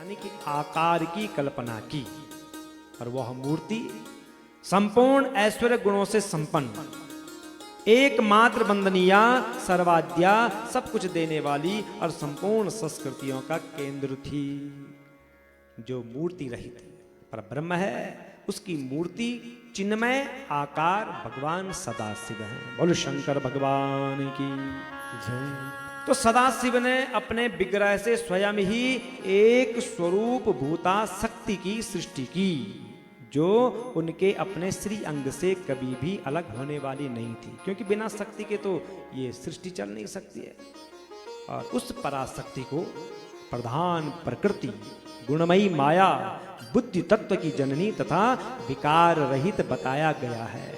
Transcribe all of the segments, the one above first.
यानी कि आकार की कल्पना की, और वह मूर्ति संपूर्ण ऐश्वर्य गुणों से संपन्न, एकमात्र वंदनीया, सर्वाद्या, सब कुछ देने वाली और संपूर्ण संस्कृतियों का केंद्र थी। जो मूर्ति रहित पर ब्रह्म है, उसकी मूर्ति चिन्मय आकार भगवान सदाशिव हैं। बोलो शंकर भगवान की जय। तो सदाशिव ने अपने विग्रह से स्वयं ही एक स्वरूप भूता शक्ति की सृष्टि की, जो उनके अपने श्री अंग से कभी भी अलग होने वाली नहीं थी, क्योंकि बिना शक्ति के तो ये सृष्टि चल नहीं सकती है। और उस पराशक्ति को प्रधान प्रकृति, गुणमयी माया, बुद्धि तत्व की जननी तथा विकार रहित बताया गया है।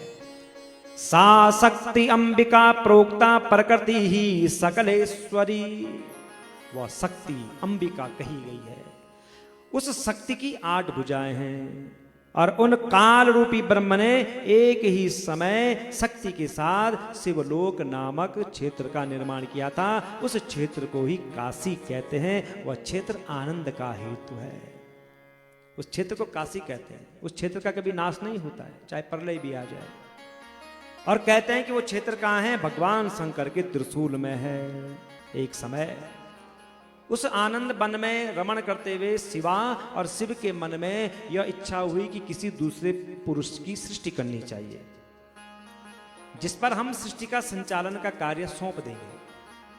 सा शक्ति अंबिका प्रोक्ता प्रकृति ही सकलेश्वरी। वह शक्ति अंबिका कही गई है। उस शक्ति की 8 भुजाएं हैं, और उन काल रूपी ब्रह्म ने एक ही समय शक्ति के साथ शिवलोक नामक क्षेत्र का निर्माण किया था। उस क्षेत्र को ही काशी कहते हैं। वह क्षेत्र आनंद का हेतु है। उस क्षेत्र को काशी कहते हैं। उस क्षेत्र का कभी नाश नहीं होता है, चाहे प्रलय भी आ जाए। और कहते हैं कि वो क्षेत्र कहाँ है? भगवान शंकर के त्रिशूल में है। एक समय उस आनंद वन में रमण करते हुए शिवा और शिव के मन में यह इच्छा हुई कि किसी दूसरे पुरुष की सृष्टि करनी चाहिए, जिस पर हम सृष्टि का संचालन का कार्य सौंप देंगे,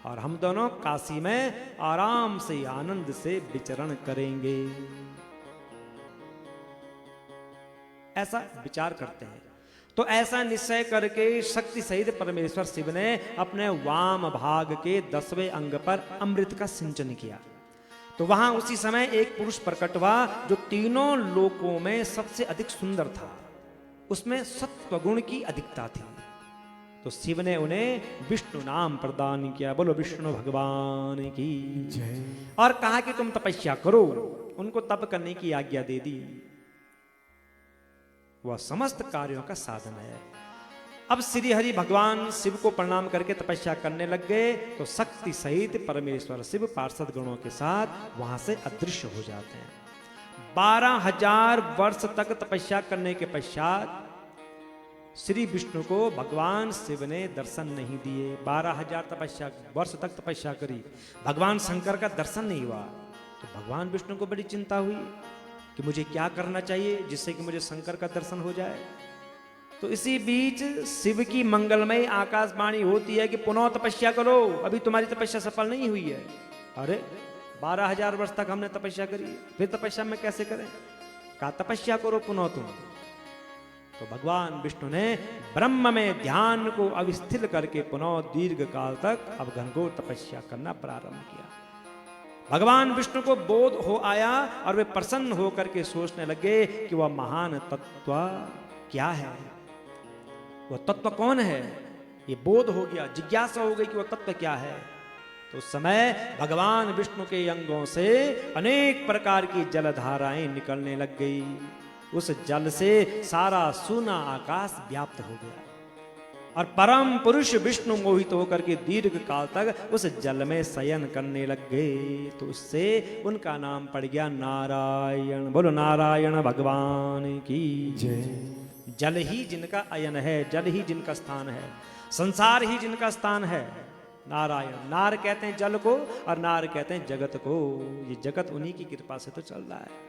और हम दोनों काशी में आराम से आनंद से विचरण करेंगे। ऐसा विचार करते हैं। तो ऐसा निश्चय करके शक्ति सहित परमेश्वर शिव ने अपने वाम भाग के 10वें अंग पर अमृत का सिंचन किया। तो वहां उसी समय एक पुरुष प्रकट हुआ, जो तीनों लोकों में सबसे अधिक सुंदर था। उसमें सत्वगुण की अधिकता थी। तो शिव ने उन्हें विष्णु नाम प्रदान किया। बोलो विष्णु भगवान की जय। और कहा कि तुम तपस्या करो। उनको तप करने की आज्ञा दे दी। वह समस्त कार्यों का साधन है। अब श्री हरि भगवान शिव को प्रणाम करके तपस्या करने लग गए। तो शक्ति सहित परमेश्वर शिव पार्षद गणों के साथ वहां से अदृश्य हो जाते हैं। 12,000 वर्ष तक तपस्या करने के पश्चात श्री विष्णु को भगवान शिव ने दर्शन नहीं दिए। 12,000 वर्ष तक तपस्या करी, भगवान शंकर का दर्शन नहीं हुआ। तो भगवान विष्णु को बड़ी चिंता हुई कि मुझे क्या करना चाहिए जिससे कि मुझे शंकर का दर्शन हो जाए। तो इसी बीच शिव की मंगलमय आकाशवाणी होती है कि पुनः तपस्या करो, अभी तुम्हारी तपस्या सफल नहीं हुई है। अरे 12,000 वर्ष तक हमने तपस्या करी, फिर तपस्या में कैसे करें? कहा तपस्या करो पुनः तुम। तो भगवान विष्णु ने ब्रह्म में ध्यान को अवस्थित करके पुनः दीर्घ काल तक अब घनघोर तपस्या करना प्रारंभ किया। भगवान विष्णु को बोध हो आया और वे प्रसन्न होकर के सोचने लगे कि वह महान तत्व क्या है, वह तत्व कौन है। ये बोध हो गया, जिज्ञासा हो गई कि वह तत्व क्या है। तो उस समय भगवान विष्णु के अंगों से अनेक प्रकार की जलधाराएं निकलने लग गई। उस जल से सारा सूना आकाश व्याप्त हो गया, और परम पुरुष विष्णु मोहित होकर के दीर्घ काल तक उस जल में शयन करने लग गए। तो उससे उनका नाम पड़ गया नारायण। बोलो नारायण भगवान की जय। जल ही जिनका अयन है, जल ही जिनका स्थान है, संसार ही जिनका स्थान है। नारायण, नार कहते हैं जल को, और नार कहते हैं जगत को। ये जगत उन्हीं की कृपा से तो चल रहा है।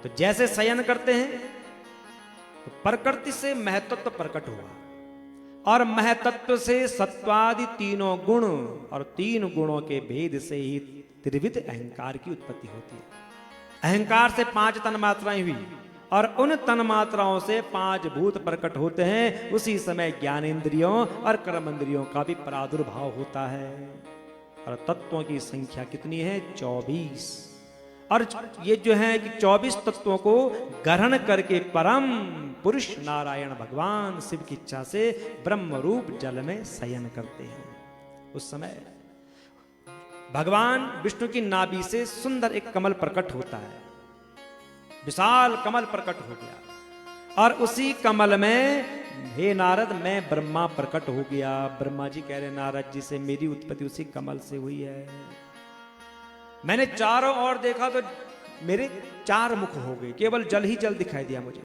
तो जैसे शयन करते हैं, तो प्रकृति से महतत्व प्रकट हुआ, और महतत्व से सत्वादि तीनों गुण, और 3 गुणों के भेद से ही त्रिविध अहंकार की उत्पत्ति होती है। अहंकार से 5 तन्मात्राएं हुई, और उन तन्मात्राओं से 5 भूत प्रकट होते हैं। उसी समय ज्ञानेंद्रियों और कर्मेंद्रियों का भी प्रादुर्भाव होता है। और तत्वों की संख्या कितनी है? 24। और ये जो है कि 24 तत्वों को ग्रहण करके परम पुरुष नारायण भगवान शिव की इच्छा से ब्रह्म रूप जल में शयन करते हैं। उस समय भगवान विष्णु की नाभि से सुंदर एक कमल प्रकट होता है। विशाल कमल प्रकट हो गया, और उसी कमल में हे नारद मैं ब्रह्मा प्रकट हो गया। ब्रह्मा जी कह रहे नारद जी से मेरी उत्पत्ति उसी कमल से हुई है। मैंने चारों ओर देखा तो मेरे चार मुख हो गए, केवल जल ही जल दिखाई दिया मुझे।